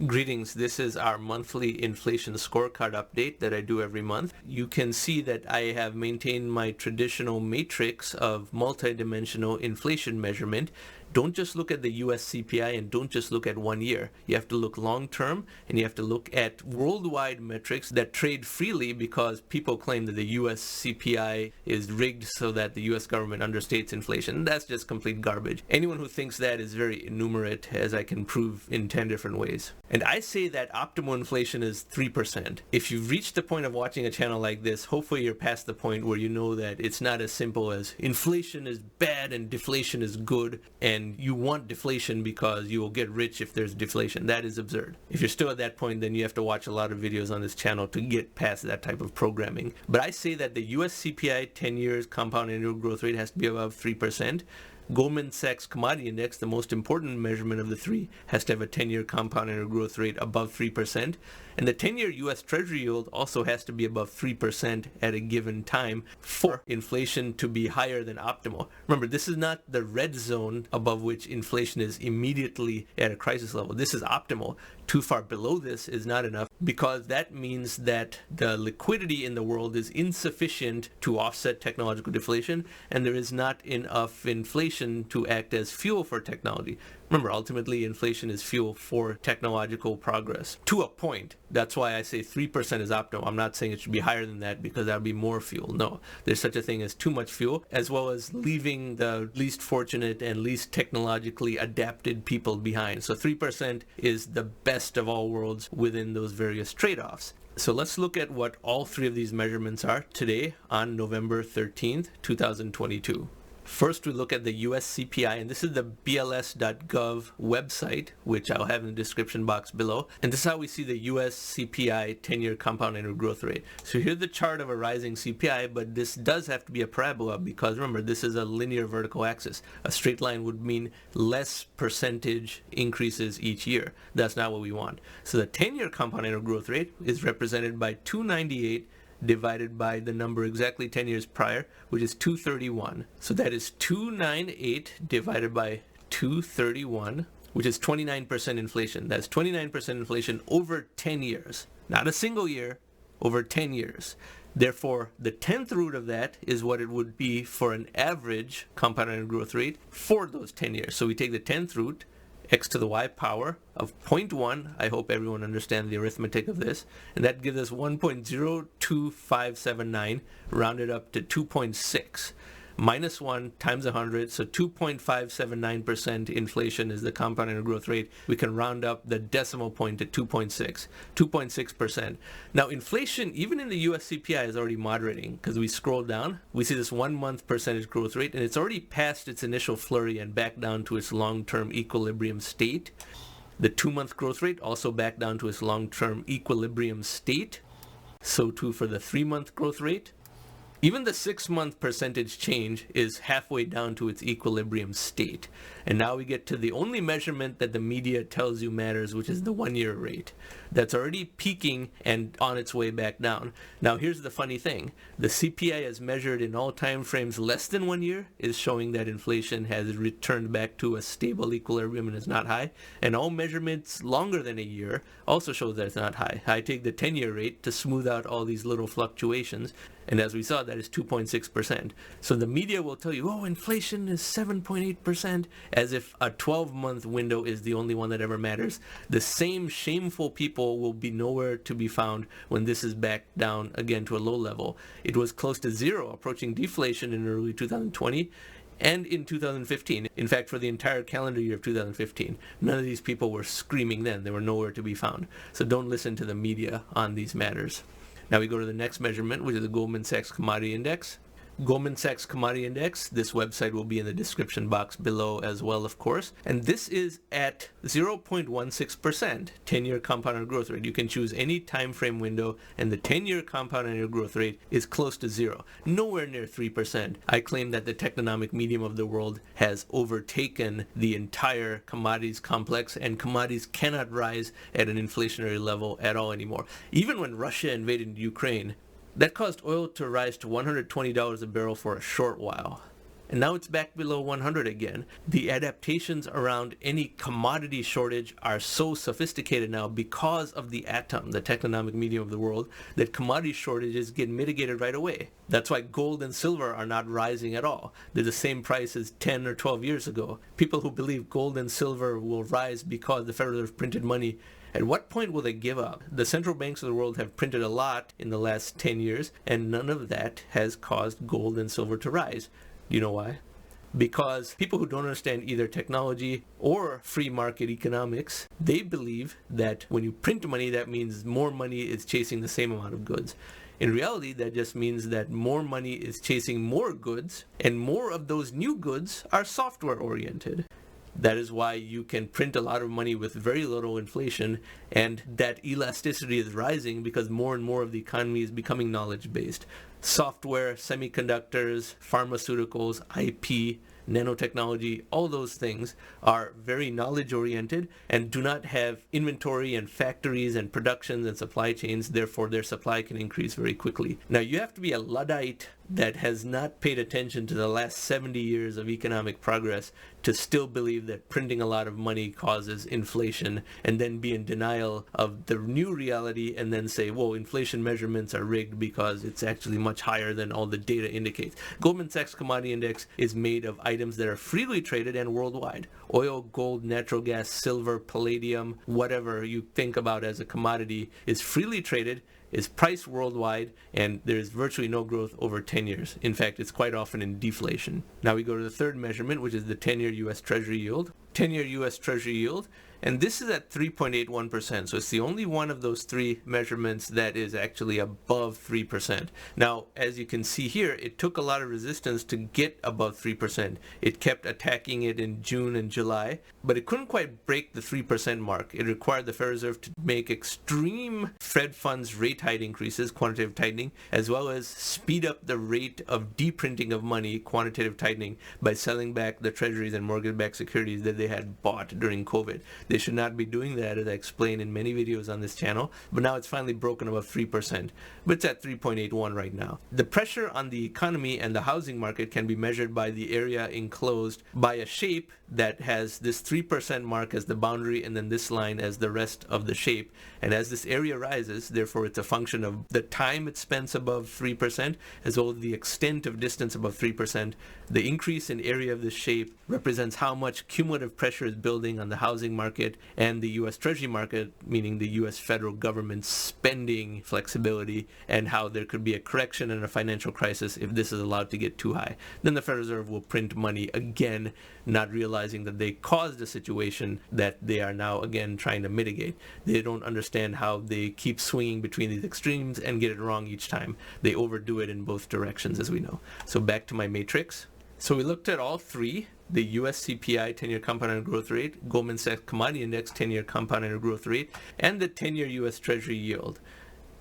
Greetings, this is our monthly inflation scorecard update that I do every month. You can see that I have maintained my traditional matrix of multidimensional inflation measurement. Don't just look at the US CPI and don't just look at 1 year. You have to look long term and you have to look at worldwide metrics that trade freely because people claim that the US CPI is rigged so that the US government understates inflation. That's just complete garbage. Anyone who thinks that is very innumerate, as I can prove in 10 different ways. And I say that optimal inflation is 3%. If you've reached the point of watching a channel like this, hopefully you're past the point where you know that it's not as simple as inflation is bad and deflation is good, and you want deflation because you will get rich if there's deflation. That is absurd. If you're still at that point, then you have to watch a lot of videos on this channel to get past that type of programming. But I say that the US CPI 10 years compound annual growth rate has to be above 3%. Goldman Sachs Commodity Index, the most important measurement of the three, has to have a 10-year compound annual growth rate above 3%. And the 10-year US Treasury Yield also has to be above 3% at a given time for inflation to be higher than optimal. Remember, this is not the red zone above which inflation is immediately at a crisis level. This is optimal. Too far below this is not enough because that means that the liquidity in the world is insufficient to offset technological deflation, and there is not enough inflation to act as fuel for technology. Remember, ultimately, inflation is fuel for technological progress. To a point. That's why I say 3% is optimal. I'm not saying it should be higher than that because that would be more fuel. No, there's such a thing as too much fuel, as well as leaving the least fortunate and least technologically adapted people behind. So 3% is the best of all worlds within those various trade-offs. So let's look at what all three of these measurements are today on November 13th, 2022. First, we look at the US CPI, and this is the bls.gov website, which I'll have in the description box below. And this is how we see the US CPI 10-year compound annual growth rate. So here's the chart of a rising CPI, but this does have to be a parabola because remember, this is a linear vertical axis. A straight line would mean less percentage increases each year. That's not what we want. So the 10-year compound annual growth rate is represented by 298 divided by the number exactly 10 years prior, which is 231. So that is 298 divided by 231, which is 29% inflation. That's 29% inflation over 10 years. Not a single year, over 10 years. Therefore, the 10th root of that is what it would be for an average compound annual growth rate for those 10 years. So we take the 10th root, x to the y power of 0.1. I hope everyone understands the arithmetic of this. And that gives us 1.02579 rounded up to 2.6. Minus 1 times 100, so 2.579% inflation is the compound annual growth rate. We can round up the decimal point to 2.6%. Now inflation, even in the US CPI, is already moderating because we scroll down. We see this 1 month percentage growth rate, and it's already passed its initial flurry and back down to its long-term equilibrium state. The 2-month growth rate also back down to its long-term equilibrium state. So too for the 3-month growth rate. Even the 6-month percentage change is halfway down to its equilibrium state. And now we get to the only measurement that the media tells you matters, which is the 1-year rate. That's already peaking and on its way back down. Now here's the funny thing. The CPI as measured in all time frames less than 1 year is showing that inflation has returned back to a stable equilibrium and is not high. And all measurements longer than a year also shows that it's not high. I take the 10-year rate to smooth out all these little fluctuations. And as we saw, that is 2.6%. So the media will tell you, oh, inflation is 7.8%, as if a 12-month window is the only one that ever matters. The same shameful people will be nowhere to be found when this is back down again to a low level. It was close to zero, approaching deflation in early 2020. And in 2015, in fact, for the entire calendar year of 2015, none of these people were screaming then. They were nowhere to be found. So don't listen to the media on these matters. Now we go to the next measurement, which is the Goldman Sachs Commodity Index. Goldman Sachs Commodity Index, this website will be in the description box below as well, of course. And this is at 0.16%, 10-year compound annual growth rate. You can choose any time frame window, and the 10-year compound annual growth rate is close to zero, nowhere near 3%. I claim that the technomic medium of the world has overtaken the entire commodities complex, and commodities cannot rise at an inflationary level at all anymore. Even when Russia invaded Ukraine, that caused oil to rise to $120 a barrel for a short while. and now it's back below 100 again. The adaptations around any commodity shortage are so sophisticated now because of the atom, the tectonic medium of the world, that commodity shortages get mitigated right away. That's why gold and silver are not rising at all. They're the same price as 10 or 12 years ago. People who believe gold and silver will rise because the Federal Reserve printed money, at what point will they give up? The central banks of the world have printed a lot in the last 10 years, and none of that has caused gold and silver to rise. Do you know why? Because people who don't understand either technology or free market economics, they believe that when you print money, that means more money is chasing the same amount of goods. In reality, that just means that more money is chasing more goods, and more of those new goods are software oriented. That is why you can print a lot of money with very little inflation, and that elasticity is rising because more and more of the economy is becoming knowledge-based. Software, semiconductors, pharmaceuticals, IP, nanotechnology, all those things are very knowledge-oriented and do not have inventory and factories and productions and supply chains. Therefore, their supply can increase very quickly. Now, you have to be a Luddite that has not paid attention to the last 70 years of economic progress to still believe that printing a lot of money causes inflation and then be in denial of the new reality and then say, whoa, inflation measurements are rigged because it's actually much higher than all the data indicates. Goldman Sachs Commodity Index is made of items that are freely traded and worldwide. Oil, gold, natural gas, silver, palladium, whatever you think about as a commodity is freely traded, is priced worldwide, and there is virtually no growth over 10 years. In fact, it's quite often in deflation. Now we go to the third measurement, which is the 10-year US Treasury Yield. 10-year US Treasury Yield, and this is at 3.81%, so it's the only one of those three measurements that is actually above 3%. Now, as you can see here, it took a lot of resistance to get above 3%. It kept attacking it in June and July, but it couldn't quite break the 3% mark. It required the Federal Reserve to make extreme Fed funds rate height increases, quantitative tightening, as well as speed up the rate of deprinting of money, quantitative tightening, by selling back the treasuries and mortgage-backed securities that they had bought during COVID. They should not be doing that, as I explained in many videos on this channel, but now it's finally broken above 3%, but it's at 3.81 right now. The pressure on the economy and the housing market can be measured by the area enclosed by a shape that has this 3% mark as the boundary and then this line as the rest of the shape. And as this area rises, therefore it's a function of the time it spends above 3% as well as the extent of distance above 3%. The increase in area of this shape represents how much cumulative pressure is building on the housing market and the US Treasury market, meaning the US federal government's spending flexibility, and how there could be a correction and a financial crisis if this is allowed to get too high. Then the Federal Reserve will print money again, not realizing that they caused a situation that they are now again trying to mitigate. They don't understand how they keep swinging between these extremes and get it wrong each time. They overdo it in both directions, as we know. So back to my matrix. So we looked at all three: the US CPI 10-year compound annual growth rate, Goldman Sachs Commodity Index 10-year compound annual growth rate, and the 10-year US Treasury yield.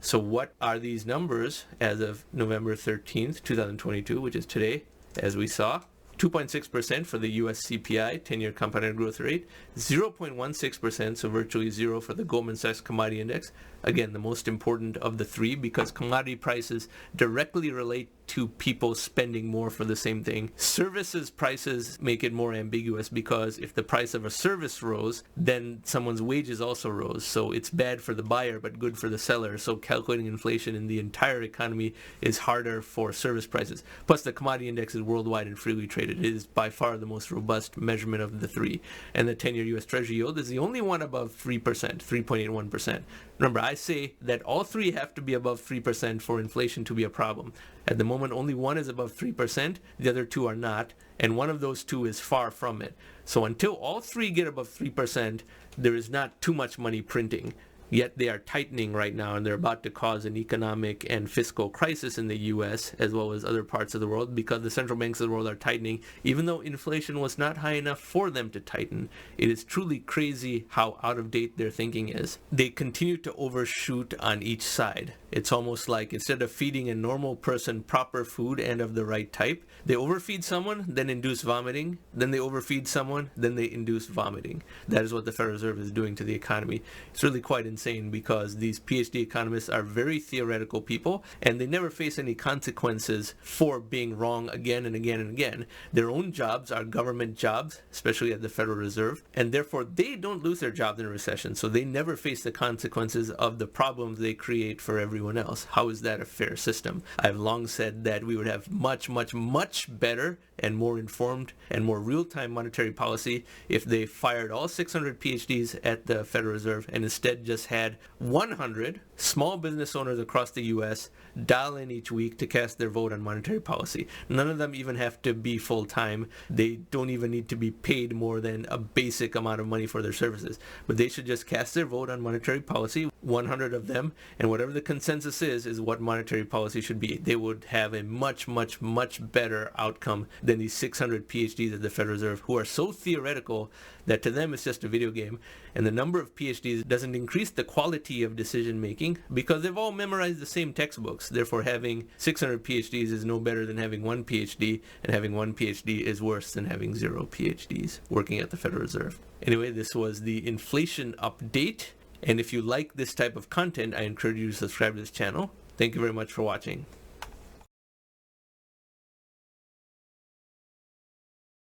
So what are these numbers as of November 13th, 2022, which is today, as we saw? 2.6% for the US CPI 10-year compound annual growth rate, 0.16%, so virtually zero for the Goldman Sachs Commodity Index. Again, the most important of the three because commodity prices directly relate to people spending more for the same thing. Services prices make it more ambiguous because if the price of a service rose, then someone's wages also rose. So it's bad for the buyer but good for the seller. So calculating inflation in the entire economy is harder for service prices. Plus the commodity index is worldwide and freely traded. It is by far the most robust measurement of the three. And the 10-year US Treasury yield is the only one above 3%, 3.81%. Remember, I say that all three have to be above 3% for inflation to be a problem. At the moment, only one is above 3%, the other two are not, and one of those two is far from it. So until all three get above 3%, there is not too much money printing. Yet they are tightening right now, and they're about to cause an economic and fiscal crisis in the U.S. as well as other parts of the world because the central banks of the world are tightening, even though inflation was not high enough for them to tighten. It is truly crazy how out of date their thinking is. They continue to overshoot on each side. It's almost like instead of feeding a normal person proper food and of the right type, they overfeed someone, then induce vomiting, then they overfeed someone, then they induce vomiting. That is what the Federal Reserve is doing to the economy. It's really quite insane because these PhD economists are very theoretical people and they never face any consequences for being wrong again and again and again. Their own jobs are government jobs, especially at the Federal Reserve, and therefore they don't lose their jobs in a recession, so they never face the consequences of the problems they create for everyone else. How is that a fair system? I've long said that we would have much, much, much better and more informed and more real-time monetary policy if they fired all 600 PhDs at the Federal Reserve and instead just had 100 small business owners across the U.S. dial in each week to cast their vote on monetary policy. None of them even have to be full-time. They don't even need to be paid more than a basic amount of money for their services. But they should just cast their vote on monetary policy, 100 of them, and whatever the consensus is what monetary policy should be. They would have a much, much, much better outcome than these 600 PhDs at the Federal Reserve who are so theoretical that to them it's just a video game. And the number of PhDs doesn't increase the quality of decision making because they've all memorized the same textbooks. Therefore, having 600 PhDs is no better than having one PhD, and having one PhD is worse than having 0 PhDs working at the Federal Reserve. Anyway, this was the inflation update. And if you like this type of content, I encourage you to subscribe to this channel. Thank you very much for watching.